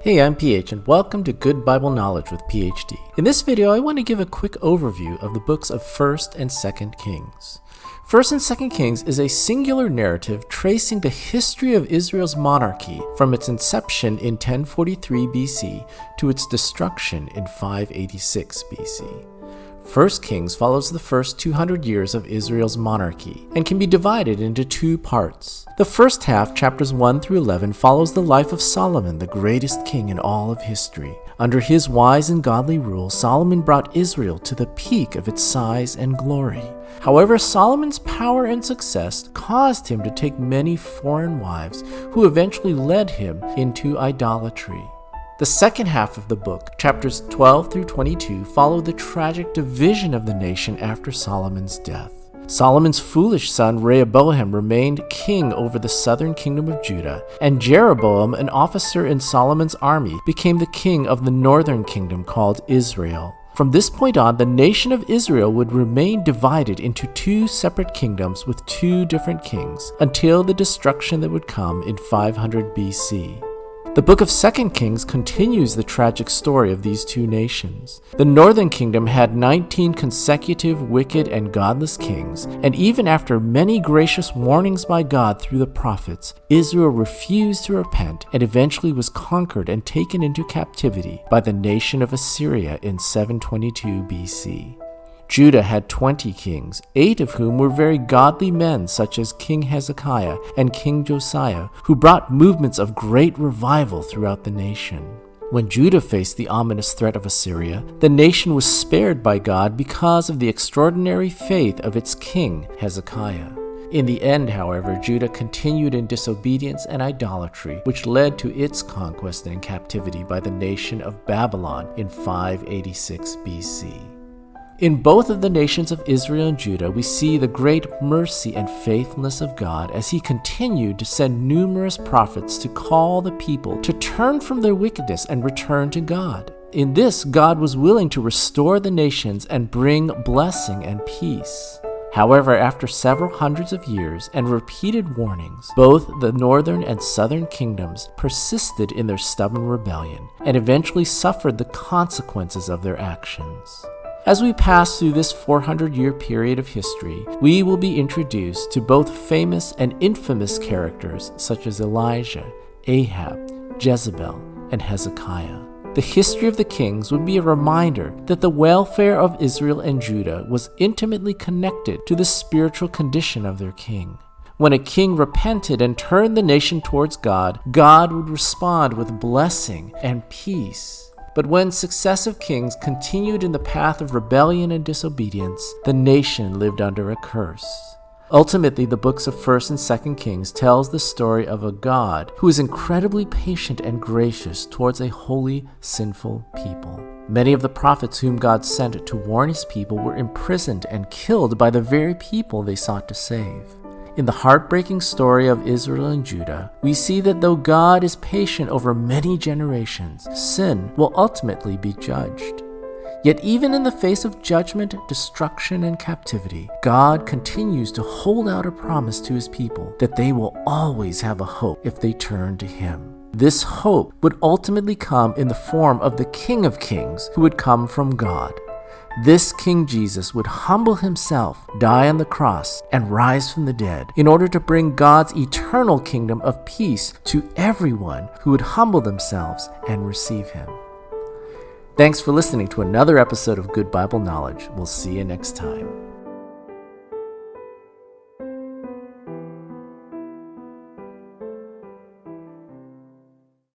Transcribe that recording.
Hey, I'm PH and welcome to Good Bible Knowledge with PhD. In this video, I want to give a quick overview of the books of 1st and 2nd Kings. 1st and 2nd Kings is a singular narrative tracing the history of Israel's monarchy from its inception in 1043 BC to its destruction in 586 BC. 1st Kings follows the first 200 years of Israel's monarchy and can be divided into two parts. The first half, chapters 1 through 11, follows the life of Solomon, the greatest king in all of history. Under his wise and godly rule, Solomon brought Israel to the peak of its size and glory. However, Solomon's power and success caused him to take many foreign wives, who eventually led him into idolatry. The second half of the book, chapters 12 through 22, follow the tragic division of the nation after Solomon's death. Solomon's foolish son Rehoboam remained king over the southern kingdom of Judah, and Jeroboam, an officer in Solomon's army, became the king of the northern kingdom called Israel. From this point on, the nation of Israel would remain divided into two separate kingdoms with two different kings until the destruction that would come in 500 BC. The book of 2nd Kings continues the tragic story of these two nations. The northern kingdom had 19 consecutive wicked and godless kings, and even after many gracious warnings by God through the prophets, Israel refused to repent and eventually was conquered and taken into captivity by the nation of Assyria in 722 BC. Judah had 20 kings, 8 of whom were very godly men such as King Hezekiah and King Josiah, who brought movements of great revival throughout the nation. When Judah faced the ominous threat of Assyria, the nation was spared by God because of the extraordinary faith of its king, Hezekiah. In the end, however, Judah continued in disobedience and idolatry, which led to its conquest and captivity by the nation of Babylon in 586 BC. In both of the nations of Israel and Judah, we see the great mercy and faithfulness of God as he continued to send numerous prophets to call the people to turn from their wickedness and return to God. In this, God was willing to restore the nations and bring blessing and peace. However, after several hundreds of years and repeated warnings, both the northern and southern kingdoms persisted in their stubborn rebellion and eventually suffered the consequences of their actions. As we pass through this 400-year period of history, we will be introduced to both famous and infamous characters such as Elijah, Ahab, Jezebel, and Hezekiah. The history of the kings would be a reminder that the welfare of Israel and Judah was intimately connected to the spiritual condition of their king. When a king repented and turned the nation towards God, God would respond with blessing and peace. But when successive kings continued in the path of rebellion and disobedience, the nation lived under a curse. Ultimately, the books of 1st and 2nd Kings tells the story of a God who is incredibly patient and gracious towards a holy, sinful people. Many of the prophets whom God sent to warn his people were imprisoned and killed by the very people they sought to save. In the heartbreaking story of Israel and Judah, we see that though God is patient over many generations, sin will ultimately be judged. Yet even in the face of judgment, destruction, and captivity, God continues to hold out a promise to his people that they will always have a hope if they turn to him. This hope would ultimately come in the form of the King of Kings who would come from God. This King Jesus would humble himself, die on the cross, and rise from the dead in order to bring God's eternal kingdom of peace to everyone who would humble themselves and receive him. Thanks for listening to another episode of Good Bible Knowledge. We'll see you next time.